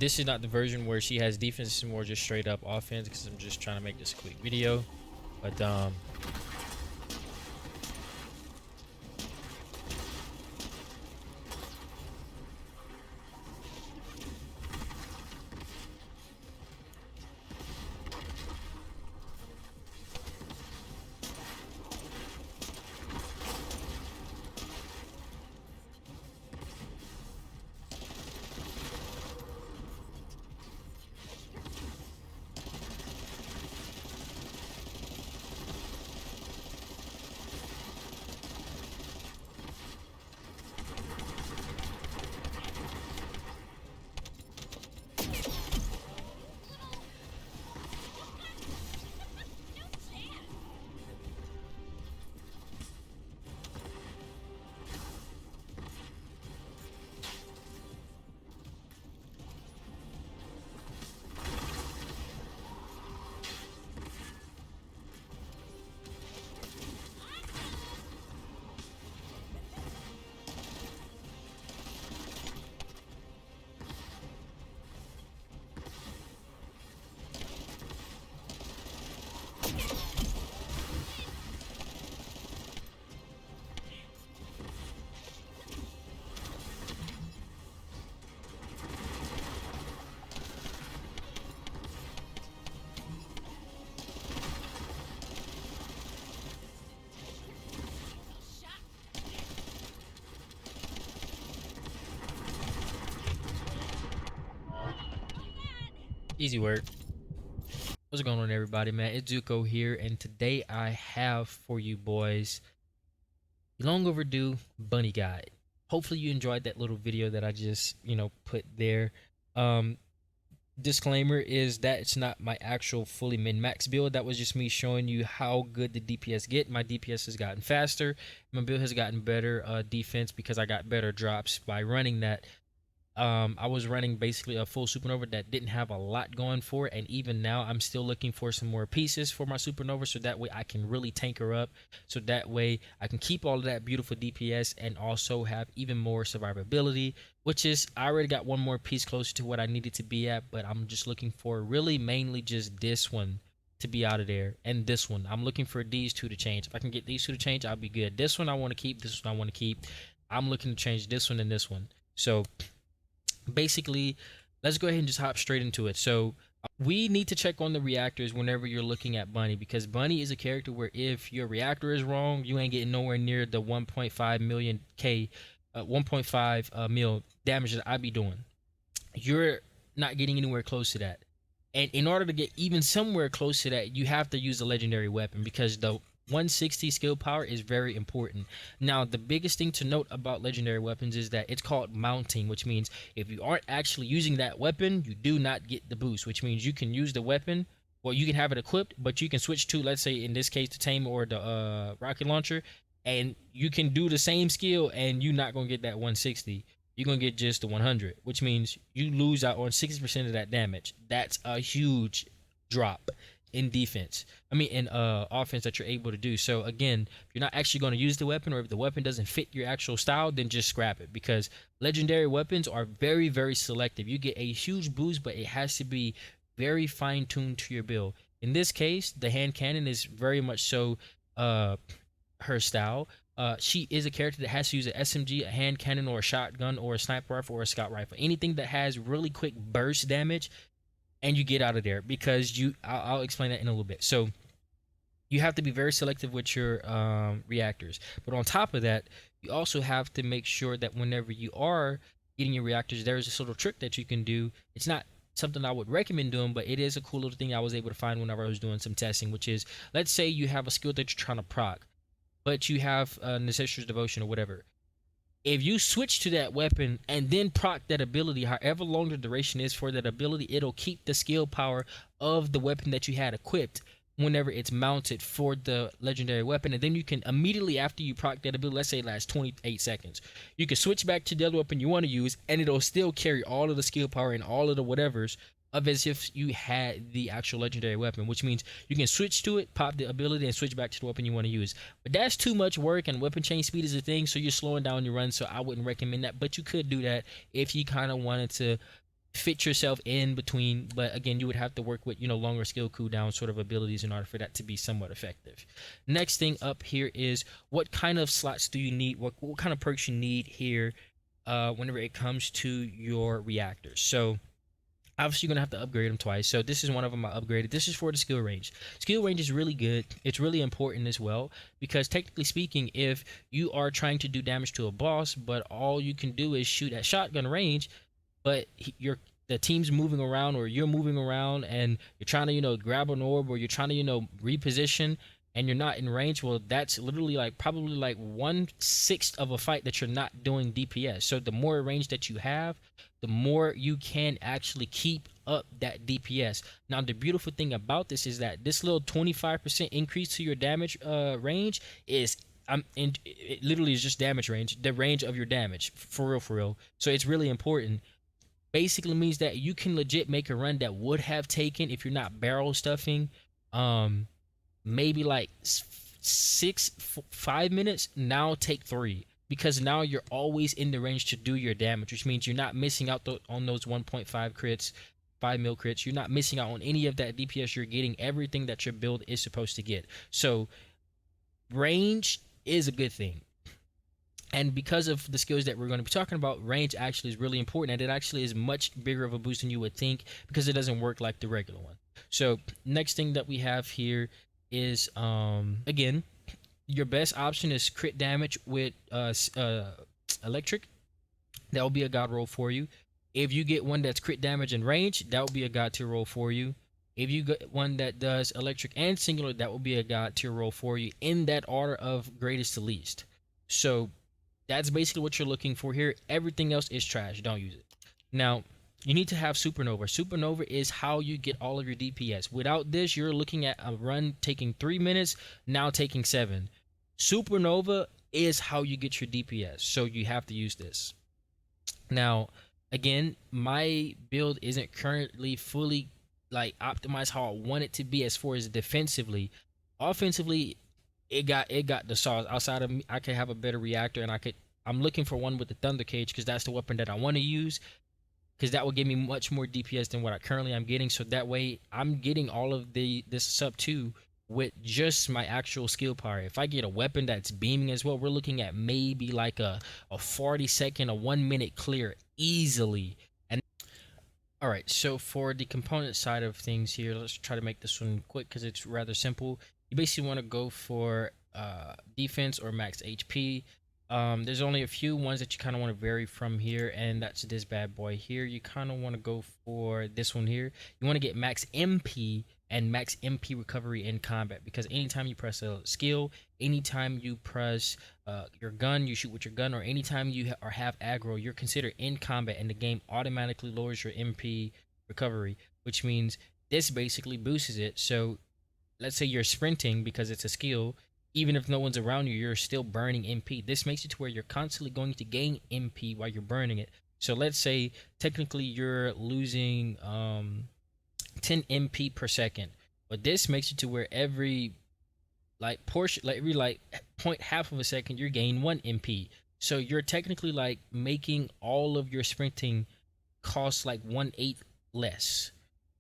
This is not the version where she has defense. This is more just straight up offense because I'm just trying to make this a quick video. But easy work. What's going on, everybody, man? It's Zuko here, and today I have for you boys the long overdue bunny guide. Hopefully you enjoyed that little video that I just put there. um Disclaimer is that it's not my actual fully min-max build. That was just me showing you how good the DPS get. My DPS has gotten faster, my build has gotten better defense because I got better drops by running that. I was running basically a full supernova that didn't have a lot going for it, and even now I'm still looking for some more pieces for my supernova so that way I can really tank her up, so that way I can keep all of that beautiful DPS and also have even more survivability, which is I already got one more piece closer to what I needed to be at, but I'm just looking for really mainly just this one to be out of there, and this one I'm looking for these two to change. If I can get these two to change, I'll be good. This one I want to keep, this one I want to keep. I'm looking to change this one and this one. So basically, let's go ahead and just hop straight into it. So we need to check on the reactors whenever you're looking at Bunny, because Bunny is a character where if your reactor is wrong, you ain't getting nowhere near the 1.5 million K 1.5 mil damage that I be doing. You're not getting anywhere close to that, and in order to get even somewhere close to that, you have to use a legendary weapon, because the 160 skill power is very important. Now, the biggest thing to note about legendary weapons is that it's called mounting, which means if you aren't actually using that weapon, you do not get the boost, which means you can use the weapon, well, you can have it equipped, but you can switch to, let's say in this case, the Tamer or the rocket launcher, and you can do the same skill and you're not going to get that 160. You're going to get just the 100, which means you lose out on 60% of that damage. That's a huge drop in defense, in offense, that you're able to do. So again, if you're not actually going to use the weapon, or if the weapon doesn't fit your actual style, then just scrap it, because legendary weapons are very, very selective. You get a huge boost, but it has to be very fine-tuned to your build. In this case, the hand cannon is very much so her style. She is a character that has to use an SMG, a hand cannon, or a shotgun, or a sniper rifle, or a scout rifle. Anything that has really quick burst damage, and you get out of there, because I'll explain that in a little bit. So you have to be very selective with your reactors. But on top of that, you also have to make sure that whenever you are getting your reactors, there's a sort of trick that you can do. It's not something I would recommend doing, but it is a cool little thing I was able to find whenever I was doing some testing, which is, let's say you have a skill that you're trying to proc, but you have Necessitous Devotion or whatever. If you switch to that weapon and then proc that ability, however long the duration is for that ability, it'll keep the skill power of the weapon that you had equipped whenever it's mounted for the legendary weapon. And then you can immediately, after you proc that ability, let's say it lasts 28 seconds, you can switch back to the other weapon you want to use, and it'll still carry all of the skill power and all of the whatevers of as if you had the actual legendary weapon, which means you can switch to it, pop the ability, and switch back to the weapon you want to use. But that's too much work, and weapon change speed is a thing, so you're slowing down your run, so I wouldn't recommend that. But you could do that if you kind of wanted to fit yourself in between. But again, you would have to work with, longer skill cooldown sort of abilities in order for that to be somewhat effective. Next thing up here is what kind of slots do you need, what kind of perks you need here whenever it comes to your reactors. So obviously you're gonna have to upgrade them twice. So this is one of them I upgraded. This is for the skill range. Skill range is really good. It's really important as well, because technically speaking, if you are trying to do damage to a boss but all you can do is shoot at shotgun range, but you're the team's moving around or you're moving around and you're trying to grab an orb, or you're trying to reposition, and you're not in range, well, that's literally like probably like 1/6 of a fight that you're not doing DPS. So the more range that you have, the more you can actually keep up that DPS. Now the beautiful thing about this is that this little 25% increase to your damage range is it literally is just damage range, the range of your damage, for real. So it's really important. Basically means that you can legit make a run that would have taken, if you're not barrel stuffing, um maybe like 5 minutes, now take 3, because now you're always in the range to do your damage, which means you're not missing out on those 1.5 crits, 5 mil crits. You're not missing out on any of that DPS. You're getting everything that your build is supposed to get. So range is a good thing, and because of the skills that we're going to be talking about, range actually is really important, and it actually is much bigger of a boost than you would think, because it doesn't work like the regular one. So next thing that we have here is again, your best option is crit damage with electric. That will be a god roll for you. If you get one that's crit damage and range, that will be a god tier roll for you. If you get one that does electric and singular, that will be a god tier roll for you, in that order of greatest to least. So that's basically what you're looking for here. Everything else is trash. Don't use it. Now, you need to have Supernova. Supernova is how you get all of your DPS. Without this, you're looking at a run taking 3 minutes, now taking 7. Supernova is how you get your DPS. So you have to use this. Now, again, my build isn't currently fully like optimized how I want it to be as far as defensively. Offensively, it got the sauce. Outside of me, I could have a better reactor, and I'm looking for one with the Thunder Cage, because that's the weapon that I want to use, because that will give me much more DPS than what I currently am getting. So that way I'm getting all of this sub 2 with just my actual skill power. If I get a weapon that's beaming as well, we're looking at maybe like a 40-second, a 1 minute clear easily. And all right, so for the component side of things here, let's try to make this one quick because it's rather simple. You basically want to go for defense or max HP. There's only a few ones that you kind of want to vary from here, and that's this bad boy here. You kind of want to go for this one here. You want to get max MP and max MP recovery in combat, because anytime you press a skill, anytime you press your gun, you shoot with your gun, or anytime you have aggro, you're considered in combat, and the game automatically lowers your MP recovery, which means this basically boosts it. So let's say you're sprinting because it's a skill, even if no one's around you, you're still burning MP. This makes it to where you're constantly going to gain MP while you're burning it. So let's say technically you're losing 10 MP per second, but this makes it to where every like portion, like every like point half of a second, you're gaining 1 MP. So you're technically like making all of your sprinting cost like 1/8 less.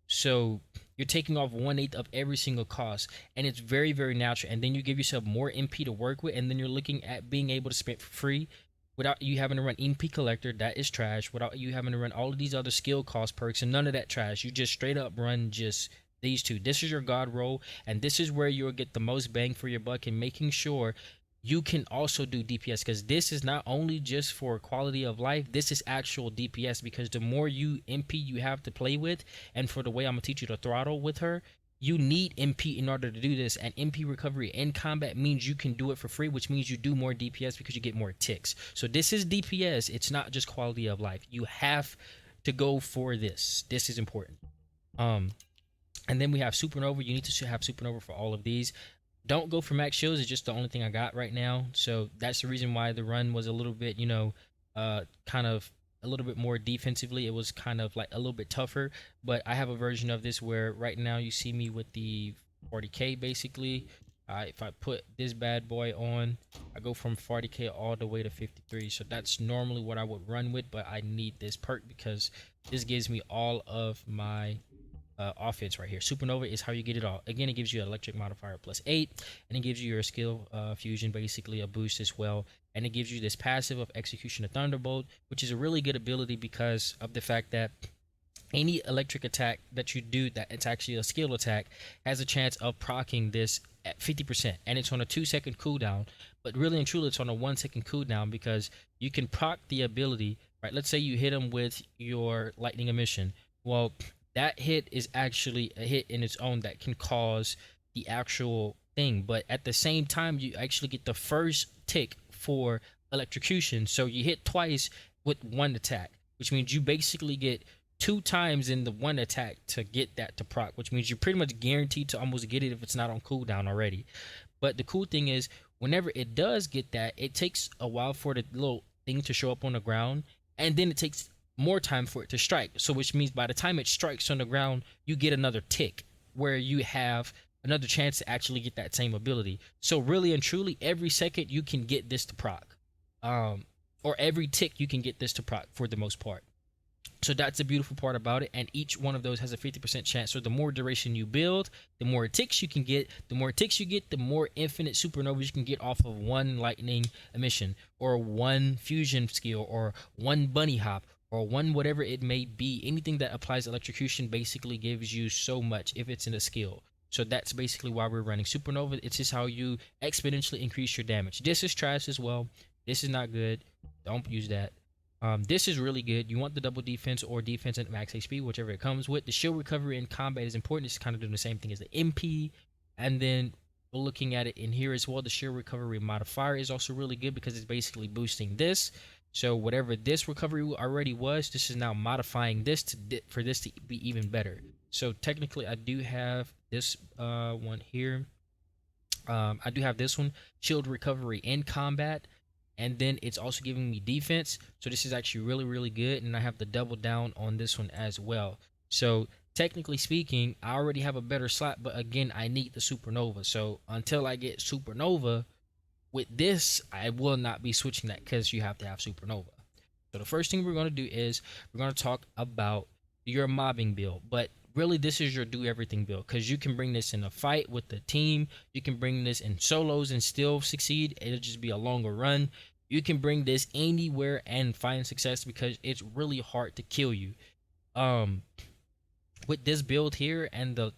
So you're taking off 1/8 of every single cost, and it's very, very natural. And then you give yourself more MP to work with, and then you're looking at being able to spend for free without you having to run MP collector. That is trash. Without you having to run all of these other skill cost perks, and none of that trash. You just straight up run just these two. This is your god roll, and this is where you'll get the most bang for your buck in making sure you can also do DPS, because this is not only just for quality of life, this is actual DPS, because the more you MP you have to play with, and for the way I'm gonna teach you to throttle with her, you need MP in order to do this. And MP recovery in combat means you can do it for free, which means you do more DPS because you get more ticks. So this is DPS, it's not just quality of life. You have to go for this. This is important. And then we have Supernova. You need to have Supernova for all of these. Don't go for max shields. It's just the only thing I got right now. So that's the reason why the run was a little bit, kind of a little bit more defensively. It was kind of like a little bit tougher. But I have a version of this where right now you see me with the 40k basically. If I put this bad boy on, I go from 40k all the way to 53. So that's normally what I would run with, but I need this perk because this gives me all of my offense right here. Supernova is how you get it all. Again, it gives you electric modifier +8, and it gives you your skill fusion, basically a boost as well. And it gives you this passive of execution of Thunderbolt, which is a really good ability because of the fact that any electric attack that you do that it's actually a skill attack has a chance of proccing this at 50%, and it's on a 2-second cooldown. But really and truly it's on a 1-second cooldown because you can proc the ability, right? Let's say you hit him with your lightning emission. Well, that hit is actually a hit in its own that can cause the actual thing, but at the same time you actually get the first tick for electrocution. So you hit twice with one attack, which means you basically get 2 times in the one attack to get that to proc, which means you're pretty much guaranteed to almost get it if it's not on cooldown already. But the cool thing is, whenever it does get that, it takes a while for the little thing to show up on the ground, and then it takes more time for it to strike. So which means by the time it strikes on the ground, you get another tick where you have another chance to actually get that same ability. So really and truly, every second you can get this to proc, or every tick you can get this to proc for the most part. So that's the beautiful part about it, and each one of those has a 50% chance. So the more duration you build, the more ticks you can get. The more ticks you get, the more infinite supernovas you can get off of one lightning emission, or one fusion skill, or one bunny hop, or one whatever it may be. Anything that applies electrocution basically gives you so much if it's in a skill. So that's basically why we're running supernova. It's just how you exponentially increase your damage. This is trash as well. This is not good. Don't use that. This is really good. You want the double defense or defense at max HP, whichever it comes with. The shield recovery in combat is important. It's kind of doing the same thing as the MP. And then we're looking at it in here as well. The shield recovery modifier is also really good because it's basically boosting this. So whatever this recovery already was, this is now modifying this for this to be even better. So technically, I do have this one here. I do have this one, shield recovery in combat, and then it's also giving me defense. So this is actually really good, and I have to double down on this one as well. So technically speaking, I already have a better slot, but again, I need the supernova. So until I get supernova with this, I will not be switching that because you have to have supernova. So the first thing we're going to do is we're going to talk about your mobbing build, but really this is your do everything build because you can bring this in a fight with the team. You can bring this in solos and still succeed. It'll just be a longer run. You can bring this anywhere and find success because it's really hard to kill you. With this build here and the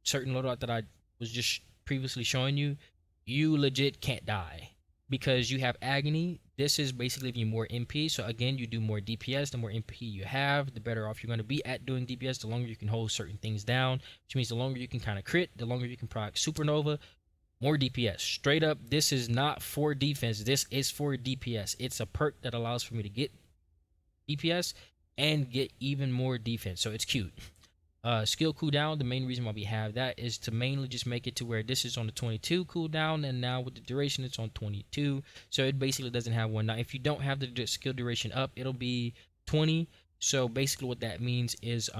certain loadout that I was just previously showing you, you legit can't die because you have agony. This is basically giving you more MP. So again, you do more DPS. The more MP you have, the better off you're going to be at doing DPS. The longer you can hold certain things down, which means the longer you can kind of crit, the longer you can proc supernova. More DPS. Straight up, this is not for defense. This is for DPS. It's a perk that allows for me to get DPS and get even more defense. So it's cute. Skill cooldown, the main reason why we have that is to mainly just make it to where this is on the 22 cooldown, and now with the duration it's on 22. So it basically doesn't have one. Now if you don't have the skill duration up, it'll be 20. So basically what that means is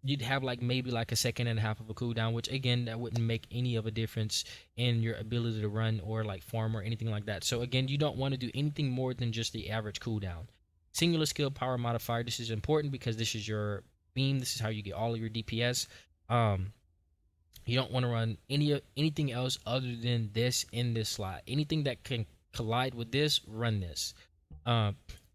you'd have like maybe like a second and a half of a cooldown, which again that wouldn't make any of a difference in your ability to run or like farm or anything like that. So again, you don't want to do anything more than just the average cooldown. Singular skill power modifier, this is important because this is your beam. This is how you get all of your DPS. You don't want to run anything else other than this in this slot. Anything that can collide with this, run this.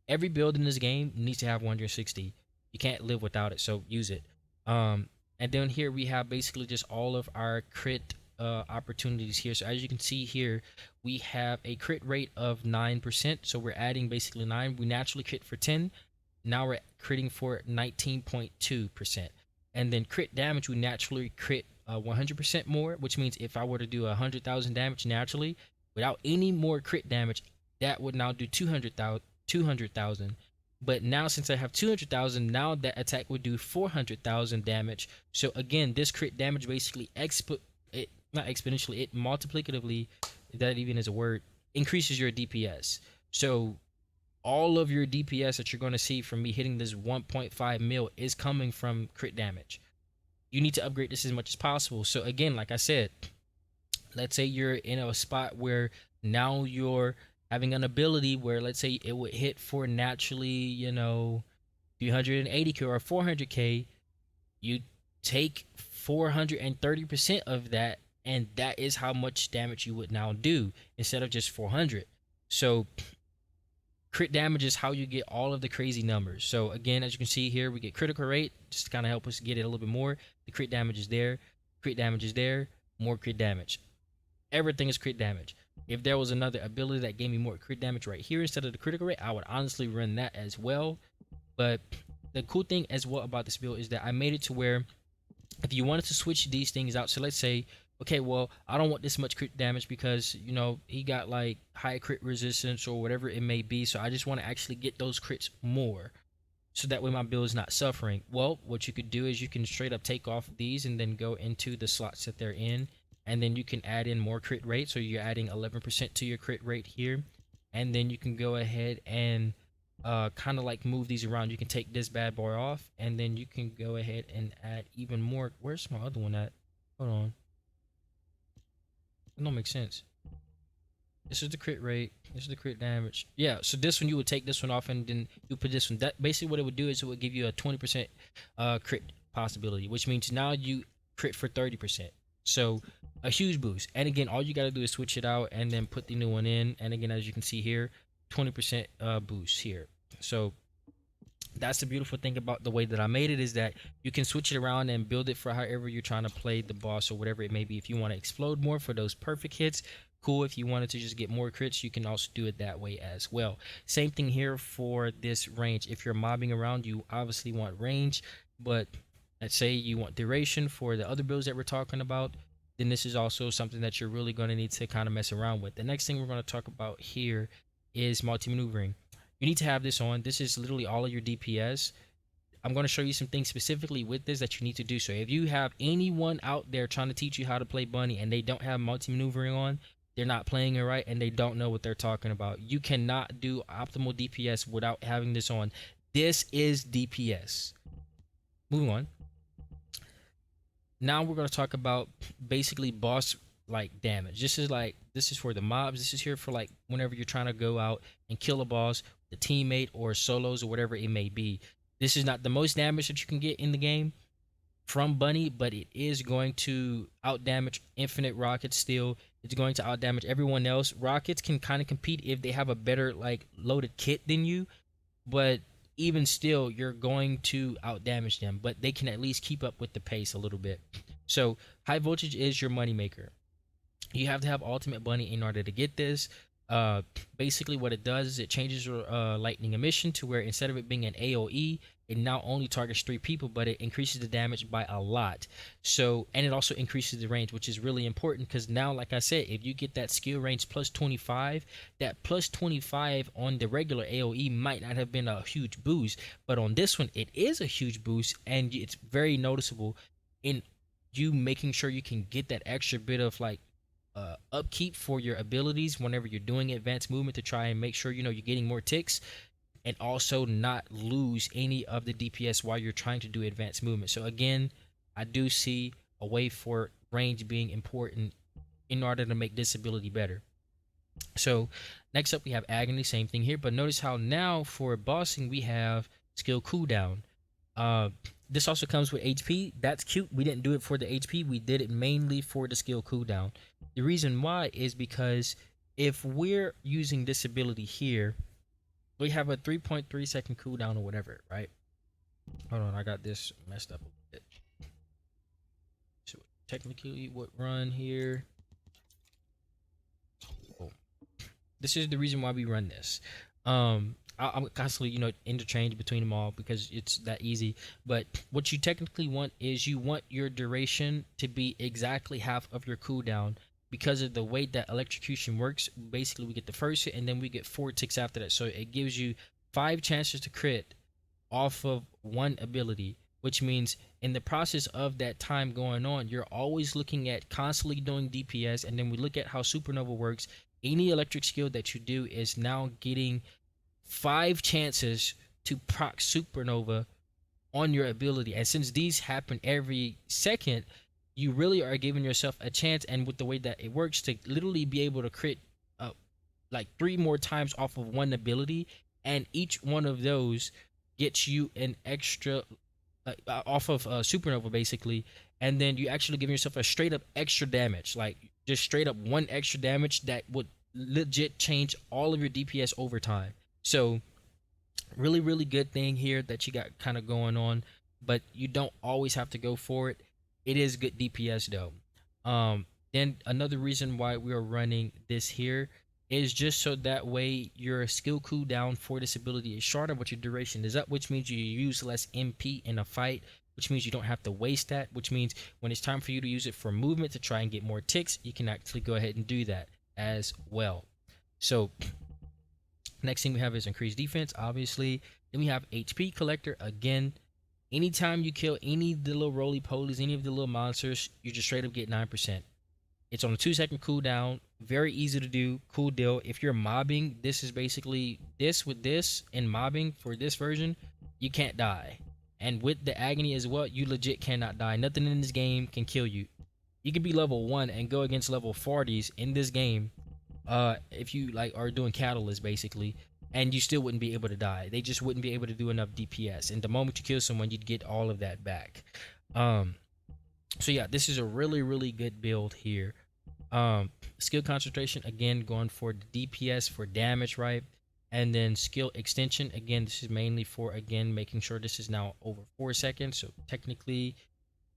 Every build in this game needs to have 160. You can't live without it, so use it. And then here we have basically just all of our crit opportunities here. So as you can see here, we have a crit rate of 9%. So we're adding basically 9. We naturally crit for 10. Now we're critting for 19.2%. And then crit damage, we naturally crit 100% more, which means if I were to do 100,000 damage naturally without any more crit damage, that would now do 200,000. But now since I have 200,000, now that attack would do 400,000 damage. So again, this crit damage basically not exponentially, it multiplicatively, if that even is a word, increases your DPS. So all of your DPS that you're going to see from me hitting this 1.5 mil is coming from crit damage. You need to upgrade this as much as possible. So again, like I said, Let's say you're in a spot where now you're having an ability where, let's say, it would hit for naturally, 380k or 400k. You take 430% of that, and that is how much damage you would now do instead of just 400. So crit damage is how you get all of the crazy numbers. So again, as you can see here, we get critical rate just to kind of help us get it a little bit more. The crit damage is there, crit damage is there, more crit damage. Everything is crit damage. If there was another ability that gave me more crit damage right here instead of the critical rate, I would honestly run that as well. But the cool thing as well about this build is that I made it to where if you wanted to switch these things out, so let's say, okay, well, I don't want this much crit damage because, he got like high crit resistance or whatever it may be. So I just want to actually get those crits more, so that way my build is not suffering. Well, what you could do is you can straight up take off these and then go into the slots that they're in, and then you can add in more crit rate. So you're adding 11% to your crit rate here, and then you can go ahead and kind of like move these around. You can take this bad boy off, and then you can go ahead and add even more. Where's my other one at? Hold on, it don't make sense. This is the crit rate. This is the crit damage. Yeah, so this one you would take this one off and then you put this one. That basically what it would do is it would give you a 20% crit possibility, which means now you crit for 30%. So a huge boost. And again, all you got to do is switch it out and then put the new one in. And again, as you can see here, 20% boost here. So that's the beautiful thing about the way that I made it, is that you can switch it around and build it for however you're trying to play the boss or whatever it may be. If you want to explode more for those perfect hits, cool. If you wanted to just get more crits, you can also do it that way as well. Same thing here for this range. If you're mobbing around, you obviously want range, but let's say you want duration for the other builds that we're talking about, then this is also something that you're really going to need to kind of mess around with. The next thing we're going to talk about here is multi-maneuvering. You need to have this on. This is literally all of your DPS. I'm going to show you some things specifically with this that you need to do. So if you have anyone out there trying to teach you how to play bunny and they don't have multi-maneuvering on, they're not playing it right and they don't know what they're talking about. You cannot do optimal DPS without having this on. This is DPS. Moving on. Now we're going to talk about basically boss like damage. This is for the mobs. This is here for like whenever you're trying to go out and kill a boss, the teammate or solos or whatever it may be. This is not the most damage that you can get in the game from Bunny, but it is going to out damage infinite rockets still. It's going to out damage everyone else. Rockets can kind of compete if they have a better like loaded kit than you, but even still you're going to out damage them, but they can at least keep up with the pace a little bit. So high voltage is your money maker. You have to have ultimate bunny in order to get this. Basically what it does is it changes your lightning emission to where instead of it being an AoE, it now only targets 3 people, but it increases the damage by a lot. So, and it also increases the range, which is really important because now, like I said, if you get that skill range plus 25, that plus 25 on the regular AoE might not have been a huge boost, but on this one it is a huge boost, and it's very noticeable in you making sure you can get that extra bit of like upkeep for your abilities whenever you're doing advanced movement, to try and make sure you're getting more ticks and also not lose any of the DPS while you're trying to do advanced movement. So again, I do see a way for range being important in order to make this ability better. So next up we have agony, same thing here, but notice how now for bossing we have skill cooldown. uh this also comes with HP. That's cute. We didn't do it for the HP, we did it mainly for the skill cooldown. The reason why is because if we're using this ability here, we have a 3.3 second cooldown or whatever, right? Hold on, I got this messed up a bit. So technically what run here, oh, this is the reason why we run this. I'm constantly interchange between them all because it's that easy. But what you technically want is you want your duration to be exactly half of your cooldown, because of the way that electrocution works. Basically we get the first hit and then we get 4 ticks after that, so it gives you 5 chances to crit off of one ability, which means in the process of that time going on, you're always looking at constantly doing DPS. And then we look at how supernova works. Any electric skill that you do is now getting 5 chances to proc supernova on your ability. And since these happen every second, you really are giving yourself a chance, and with the way that it works, to literally be able to crit uh, like 3 more times off of one ability, and each one of those gets you an extra off of supernova basically, and then you actually give yourself a straight up extra damage, like just straight up one extra damage that would legit change all of your DPS over time. So really really good thing here that you got kind of going on, but you don't always have to go for it. It is good DPS though. Then another reason why we are running this here is just so that way your skill cooldown for this ability is shorter but your duration is up, which means you use less MP in a fight, which means you don't have to waste that, which means when it's time for you to use it for movement to try and get more ticks, you can actually go ahead and do that as well. So next thing we have is increased defense, obviously. Then we have HP collector. Again, anytime you kill any of the little roly polies, any of the little monsters, you just straight up get 9%. It's on a 2-second cooldown. Very easy to do. Cool deal. If you're mobbing, this is basically this with this and mobbing for this version, you can't die. And with the agony as well, you legit cannot die. Nothing in this game can kill you. You can be level 1 and go against level 40s in this game, if you like are doing catalyst basically, and you still wouldn't be able to die. They just wouldn't be able to do enough DPS, and the moment you kill someone, you'd get all of that back. So yeah, this is a really really good build here. Skill concentration, again going for the DPS for damage, right? And then skill extension, again this is mainly for, again, making sure this is now over 4 seconds, so technically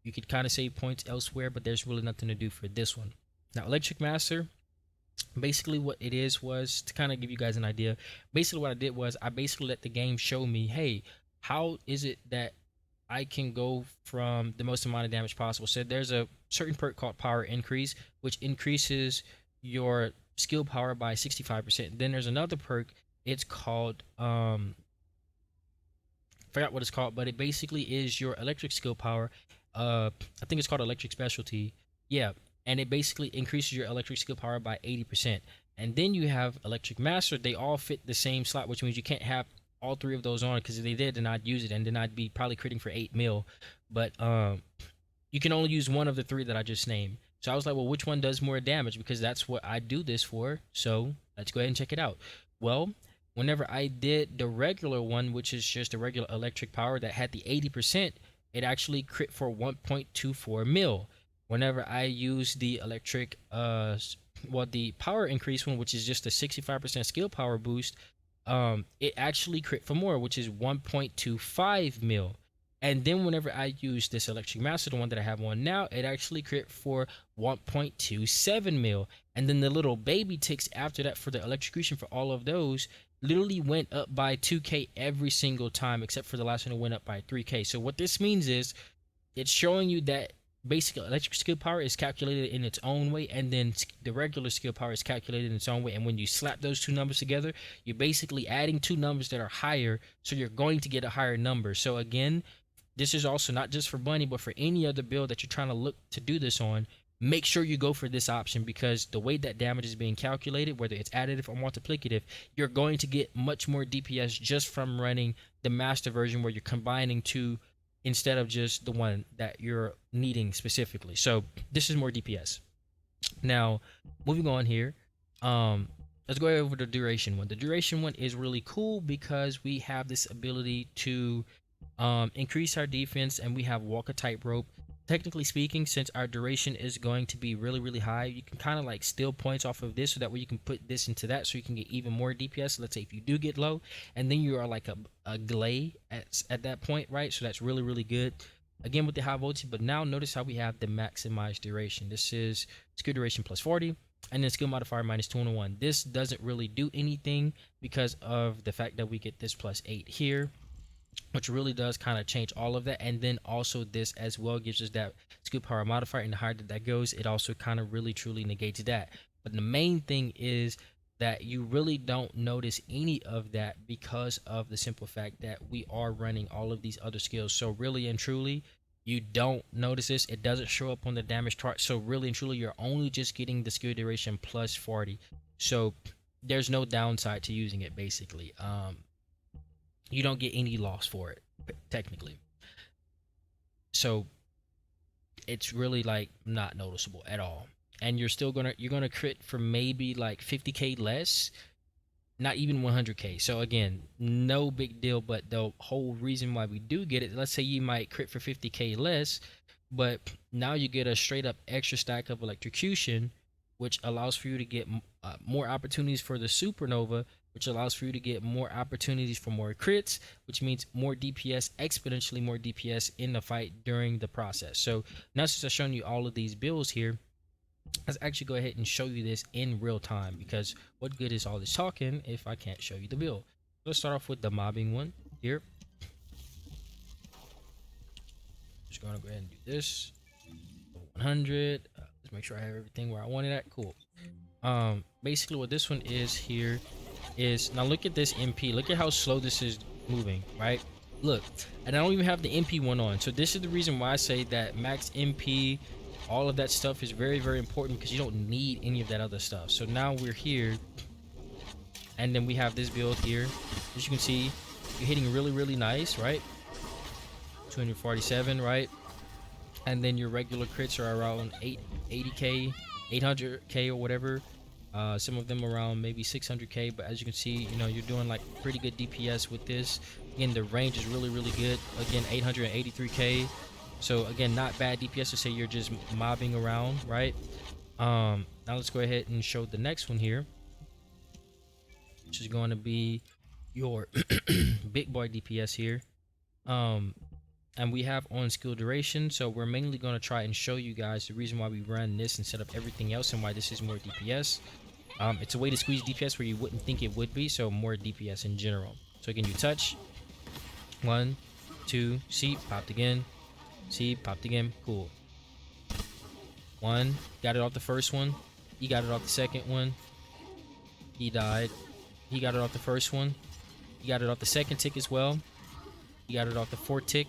you could kind of save points elsewhere, but there's really nothing to do for this one. Now electric master, basically what it is was to kind of give you guys an idea. Basically what I did was I basically let the game show me, hey, how is it that I can go from the most amount of damage possible. So there's a certain perk called power increase, which increases your skill power by 65%. Then there's another perk, it's called forgot what it's called, but it basically is your electric skill power. I think it's called electric specialty. Yeah, and it basically increases your electric skill power by 80%. And then you have electric master. They all fit the same slot, which means you can't have all three of those on, because if they did, then I'd use it, and then I'd be probably critting for 8 mil. But you can only use one of the three that I just named. So I was like, well, which one does more damage? Because that's what I do this for. So let's go ahead and check it out. Well, whenever I did the regular one, which is just a regular electric power that had the 80%, it actually crit for 1.24 mil. Whenever I use the electric, the power increase one, which is just a 65% skill power boost, it actually crit for more, which is 1.25 mil. And then whenever I use this electric master, the one that I have on now, it actually crit for 1.27 mil. And then the little baby ticks after that for the electrocution for all of those literally went up by 2k every single time, except for the last one that went up by 3k. So what this means is it's showing you that basic electric skill power is calculated in its own way, and then the regular skill power is calculated in its own way. And when you slap those two numbers together, you're basically adding two numbers that are higher, so you're going to get a higher number. So again, this is also not just for Bunny, but for any other build that you're trying to look to do this on. Make sure you go for this option, because the way that damage is being calculated, whether it's additive or multiplicative, you're going to get much more DPS just from running the master version, where you're combining two instead of just the one that you're needing specifically. So this is more DPS. Now, moving on here, let's go over the duration one. The duration one is really cool because we have this ability to increase our defense, and we have walk a tightrope. Technically speaking, since our duration is going to be really really high, you can kind of like steal points off of this, so that way you can put this into that, so you can get even more DPS. Let's say if you do get low, and then you are like a glay at that point, right? So that's really really good, again with the high voltage. But now notice how we have the maximized duration. This is skill duration plus 40, and then skill modifier minus 201. This doesn't really do anything because of the fact that we get this plus 8 here, which really does kind of change all of that. And then also this as well gives us that skill power modifier, and the higher that goes, it also kind of really truly negates that. But the main thing is that you really don't notice any of that because of the simple fact that we are running all of these other skills. So really and truly, you don't notice this. It doesn't show up on the damage chart. So really and truly, you're only just getting the skill duration plus 40. So there's no downside to using it basically. You don't get any loss for it technically. So it's really like not noticeable at all. And you're gonna crit for maybe like 50k less, not even 100k. So again, no big deal. But the whole reason why we do get it, let's say you might crit for 50k less, but now you get a straight up extra stack of electrocution, which allows for you to get more opportunities for the supernova, which allows for you to get more opportunities for more crits, which means more DPS, exponentially more DPS in the fight during the process. So now, since I've shown you all of these builds here, let's actually go ahead and show you this in real time, because what good is all this talking if I can't show you the build? Let's start off with the mobbing one here. Just gonna go ahead and do this 100. Let's make sure I have everything where I want it at. Cool. Basically what this one is here is, now look at this MP, look at how slow this is moving, right? Look, and I don't even have the MP one on. So this is the reason why I say that max MP, all of that stuff is very, very important, because you don't need any of that other stuff. So now we're here, and then we have this build here. As you can see, you're hitting really, really nice, right? 247, right? And then your regular crits are around 80k, 800k or whatever. Some of them around maybe 600k, but as you can see, you know, you're doing like pretty good DPS with this. Again, the range is really, really good. Again, 883k. So again, not bad DPS to say you're just mobbing around, right? Now let's go ahead and show the next one here, which is going to be your big boy DPS here. And we have on skill duration, so we're mainly going to try and show you guys the reason why we run this instead of everything else, and why this is more DPS. It's a way to squeeze DPS where you wouldn't think it would be, so more DPS in general. So again, you touch 1, 2, see, popped again, see, popped again, cool. 1, got it off the first one, he got it off the second one, he died, he got it off the first one, he got it off the second tick as well, he got it off the fourth tick.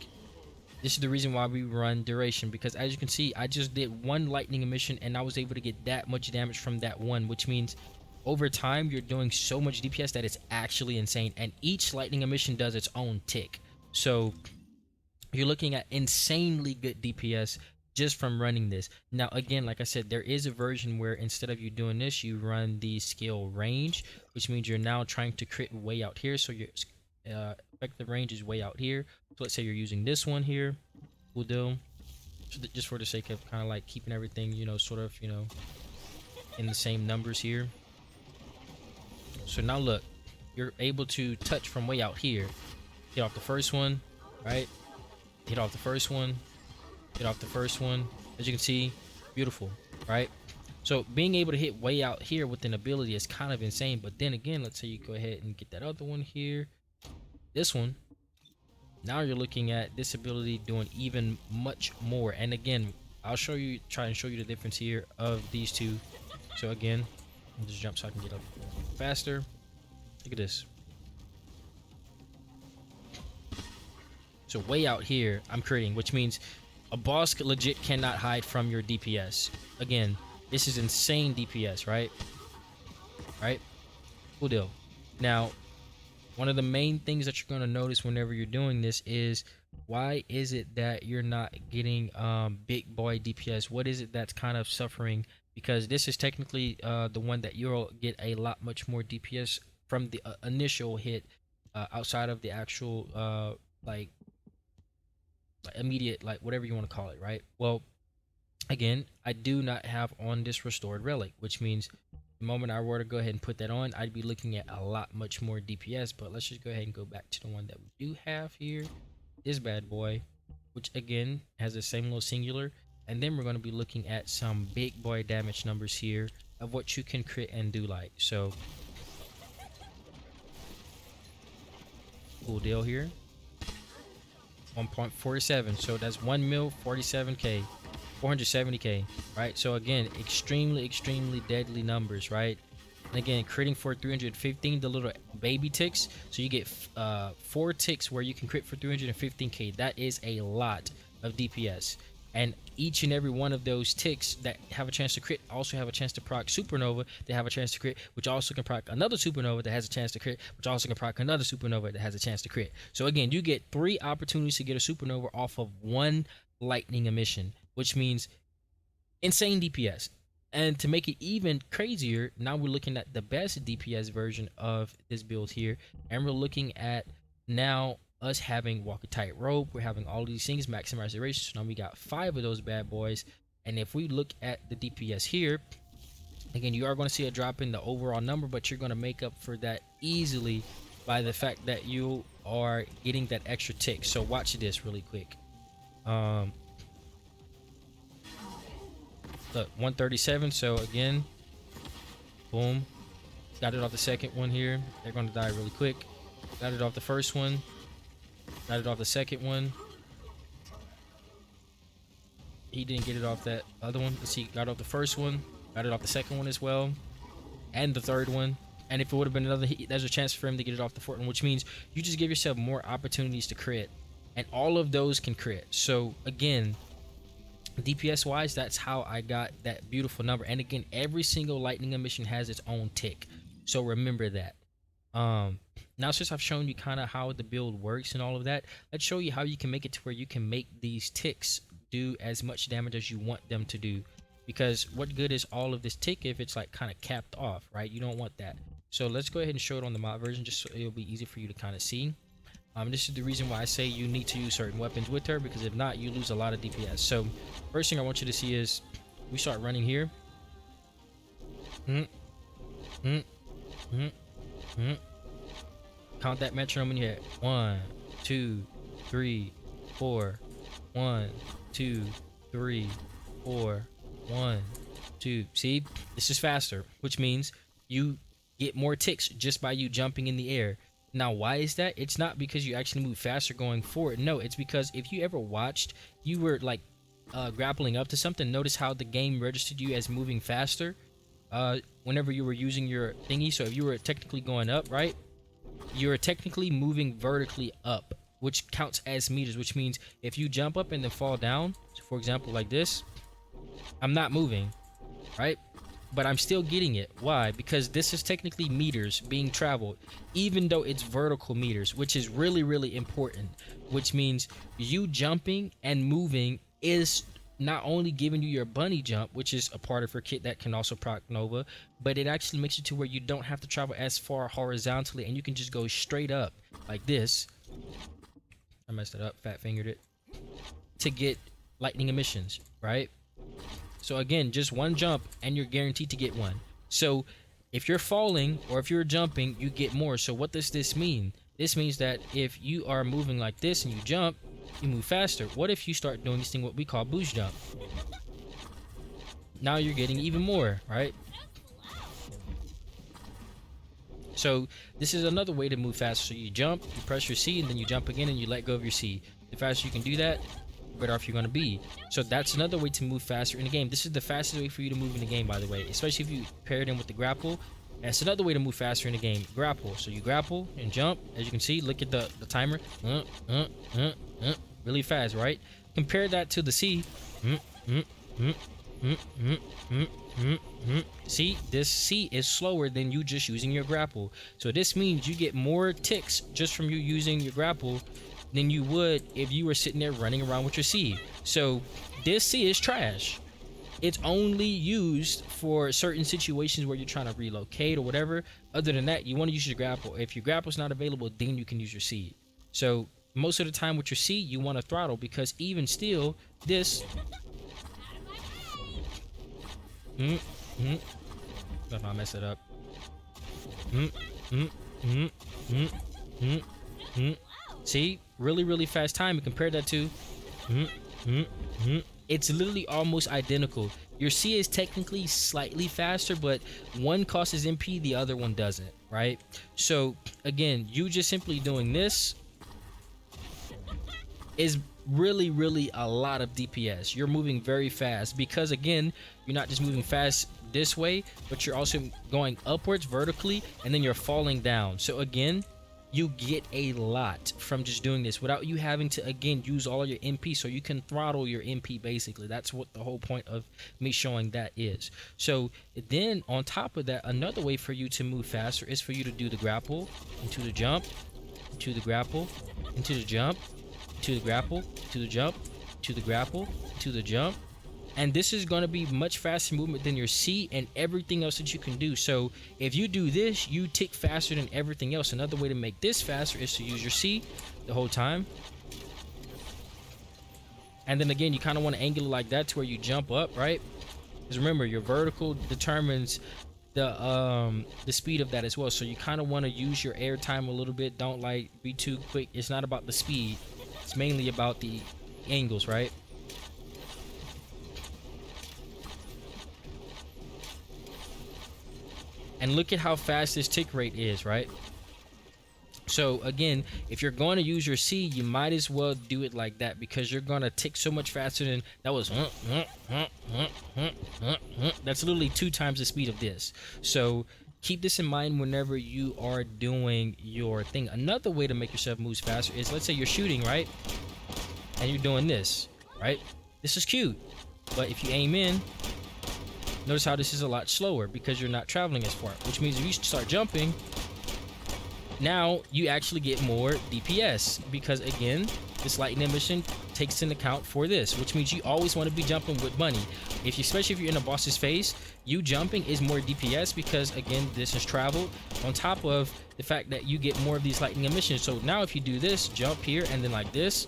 This is the reason why we run duration, because as you can see, I just did one lightning emission and I was able to get that much damage from that one, which means over time you're doing so much DPS that it's actually insane, and each lightning emission does its own tick. So you're looking at insanely good DPS just from running this. Now again, like I said, there is a version where instead of you doing this, you run the skill range, which means you're now trying to crit way out here. So your effective range is way out here. So let's say you're using this one here, we'll do, just for the sake of kind of like keeping everything, you know, sort of, you know, in the same numbers here. So now look, you're able to touch from way out here, hit off the first one, right? Hit off the first one, hit off the first one. As you can see, beautiful, right? So being able to hit way out here with an ability is kind of insane. But then again, let's say you go ahead and get that other one here, this one. Now you're looking at this ability doing even much more. And again, I'll try and show you the difference here of these two. So again, I'll just jump so I can get up faster. Look at this. So way out here, I'm critting, which means a boss legit cannot hide from your DPS. Again, this is insane DPS, right? Right? Cool deal. Now, one of the main things that you're going to notice whenever you're doing this is, why is it that you're not getting big boy DPS? What is it that's kind of suffering? Because this is technically the one that you'll get a lot much more DPS from the initial hit, outside of the actual like immediate, like whatever you want to call it, right? Well, again, I do not have on this restored relic, which means the moment I were to go ahead and put that on, I'd be looking at a lot much more DPS. But let's just go ahead and go back to the one that we do have here, this bad boy, which again has the same little singular. And then we're going to be looking at some big boy damage numbers here of what you can crit and do like. So cool deal here. 1.47, so that's 1 mil, 47k, 470k, right? So again, extremely deadly numbers, right? And again, critting for 315, the little baby ticks. So you get 4 ticks where you can crit for 315k. That is a lot of DPS. And each and every one of those ticks that have a chance to crit also have a chance to proc supernova. They have a chance to crit, which also can proc another supernova that has a chance to crit, which also can proc another supernova that has a chance to crit. So again, you get 3 opportunities to get a supernova off of 1 lightning emission. which means insane DPS. And to make it even crazier, now we're looking at the best DPS version of this build here, and we're looking at now us having walk a tightrope. We're having all these things, maximize duration. So now we got 5 of those bad boys. And if we look at the DPS here, again, you are going to see a drop in the overall number, but you're going to make up for that easily by the fact that you are getting that extra tick. So watch this really quick. Look, 137. So again, boom, got it off the second one here. They're going to die really quick. Got it off the first one. Got it off the second one. He didn't get it off that other one. Let's see, got off the first one. Got it off the second one as well, and the third one. And if it would have been another, there's a chance for him to get it off the fourth one, which means you just give yourself more opportunities to crit, and all of those can crit. So again, DPS wise, that's how I got that beautiful number. And again, every single lightning emission has its own tick, so remember that. Now since I've shown you kind of how the build works and all of that, let's show you how you can make it to where you can make these ticks do as much damage as you want them to do. Because what good is all of this tick if it's like kind of capped off, right? You don't want that. So let's go ahead and show it on the mod version, just so it'll be easy for you to kind of see. This is the reason why I say you need to use certain weapons with her, because if not, you lose a lot of DPS. So first thing I want you to see is we start running here. Count that metronome in your head. 1, 2, 3, 4. 1, 2, 3, 4. 1, 2. See, this is faster, which means you get more ticks just by you jumping in the air. Now, why is that? It's not because you actually move faster going forward. No, it's because if you ever watched, you were like grappling up to something, notice how the game registered you as moving faster whenever you were using your thingy. So if you were technically going up, right, you were technically moving vertically up, which counts as meters, which means if you jump up and then fall down, so for example like this, I'm not moving, right? But I'm still getting it. Why? Because this is technically meters being traveled, even though it's vertical meters, which is really, really important. Which means you jumping and moving is not only giving you your bunny jump, which is a part of her kit that can also proc Nova, but it actually makes it to where you don't have to travel as far horizontally, and you can just go straight up like this. I messed it up, fat fingered it, to get lightning emissions, right? So again, just one jump and you're guaranteed to get one. So if you're falling or if you're jumping, you get more. So what does this mean? This means that if you are moving like this and you jump, you move faster. What if you start doing this thing, what we call boost jump? Now you're getting even more, right? So this is another way to move faster. So you jump, you press your C, and then you jump again and you let go of your C. The faster you can do that, the better off you're going to be. So that's another way to move faster in the game. This is the fastest way for you to move in the game, by the way, especially if you pair it in with the grapple. And it's another way to move faster in the game, grapple. So you grapple and jump. As you can see, look at the timer. Really fast, right? Compare that to the C. See, this C is slower than you just using your grapple. So this means you get more ticks just from you using your grapple than you would if you were sitting there running around with your C. So this C is trash. It's only used for certain situations where you're trying to relocate or whatever. Other than that, you want to use your grapple. If your grapple's not available, then you can use your C. So most of the time with your C, you want to throttle, because even still, this... If I mess it up. See, really, really fast time. And compare that to it's literally almost identical. Your C is technically slightly faster, but one costs MP, the other one doesn't, right? So again, you just simply doing this is really, really a lot of DPS. You're moving very fast, because again, you're not just moving fast this way, but you're also going upwards vertically, and then you're falling down. So again, you get a lot from just doing this without you having to again use all your MP. So you can throttle your MP, basically. That's what the whole point of me showing that is. So then on top of that, another way for you to move faster is for you to do the grapple into the jump, into the grapple, into the jump, to the grapple, to the jump, to the grapple, to the jump. And this is going to be much faster movement than your C and everything else that you can do. So if you do this, you tick faster than everything else. Another way to make this faster is to use your C the whole time. And then again, you kind of want to angle it like that to where you jump up, right? Because remember, your vertical determines the speed of that as well. So you kind of want to use your air time a little bit. Don't like be too quick. It's not about the speed. It's mainly about the angles, right? And look at how fast this tick rate is, right? So again, if you're going to use your C, you might as well do it like that, because you're going to tick so much faster than that was. That's literally 2 times the speed of this. So keep this in mind whenever you are doing your thing. Another way to make yourself move faster is, let's say you're shooting, right? And you're doing this, right? This is cute. But if you aim in, notice how this is a lot slower because you're not traveling as far, which means if you start jumping, now you actually get more DPS, because again, this lightning emission takes into account for this, which means you always want to be jumping with money. Especially if you're in a boss's face, you jumping is more DPS because again, this is traveled on top of the fact that you get more of these lightning emissions. So now if you do this, jump here and then like this,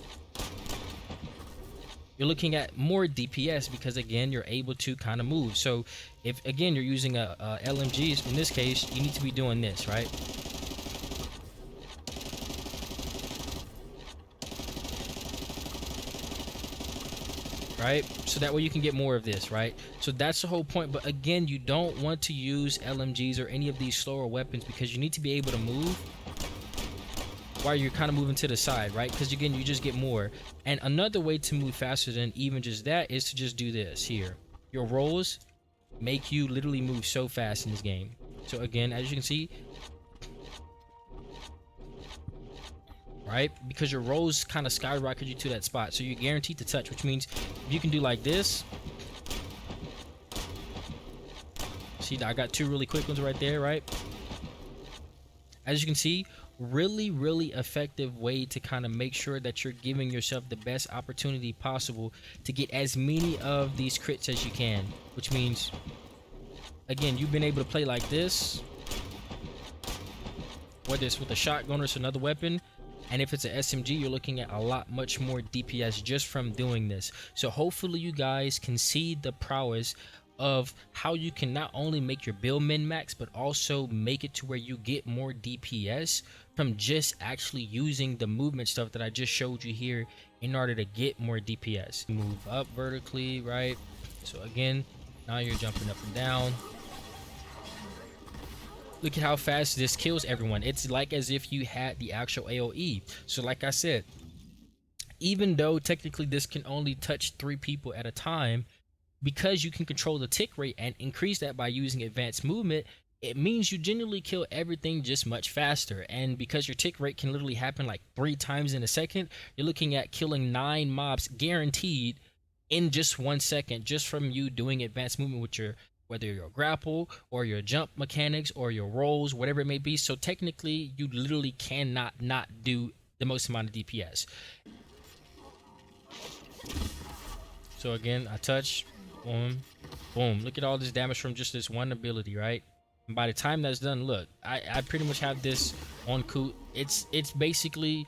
you're looking at more DPS because again, you're able to kind of move. So if again, you're using a LMGs, in this case, you need to be doing this, right? Right, so that way you can get more of this, right? So that's the whole point. But again, you don't want to use LMGs or any of these slower weapons because you need to be able to move while you're kind of moving to the side, right? Because again, you just get more. And another way to move faster than even just that is to just do this here. Your rolls make you literally move so fast in this game. So again, as you can see, right, because your rolls kind of skyrocket you to that spot, so you're guaranteed to touch, which means you can do like this. See, I got 2 really quick ones right there, right? As you can see, really effective way to kind of make sure that you're giving yourself the best opportunity possible to get as many of these crits as you can, which means again, you've been able to play like this, whether it's with a shotgun or it's another weapon. And if it's an SMG, you're looking at a lot much more DPS just from doing this. So hopefully you guys can see the prowess of how you can not only make your build min-max, but also make it to where you get more DPS from just actually using the movement stuff that I just showed you here in order to get more DPS. Move up vertically, right? So again, now you're jumping up and down. Look at how fast this kills everyone. It's like as if you had the actual AoE. So like I said, even though technically this can only touch 3 people at a time, because you can control the tick rate and increase that by using advanced movement, it means you generally kill everything just much faster. And because your tick rate can literally happen like 3 times in a second, you're looking at killing 9 mobs guaranteed in just 1 second, just from you doing advanced movement with your, whether your grapple or your jump mechanics or your rolls, whatever it may be. So technically, you literally cannot not do the most amount of DPS. So again, I touch, boom, boom. Look at all this damage from just this one ability, right? And by the time that's done, look, I pretty much have this on cool. It's basically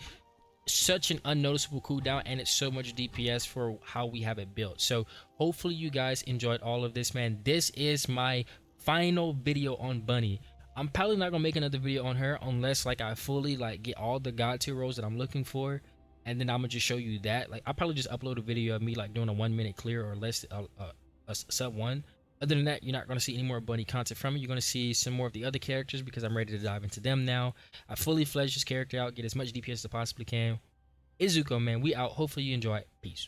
such an unnoticeable cooldown, and it's so much DPS for how we have it built. So hopefully you guys enjoyed all of this, man. This is my final video on Bunny. I'm probably not gonna make another video on her unless like I fully like get all the god tier roles that I'm looking for, and then I'm gonna just show you that. Like I'll probably just upload a video of me like doing a 1-minute clear or less, a sub 1. Other than that, you're not going to see any more Bunny content from me. You're going to see some more of the other characters because I'm ready to dive into them now. I fully fledged this character out, get as much DPS as I possibly can. Izuko, man, we out. Hopefully you enjoy it. Peace.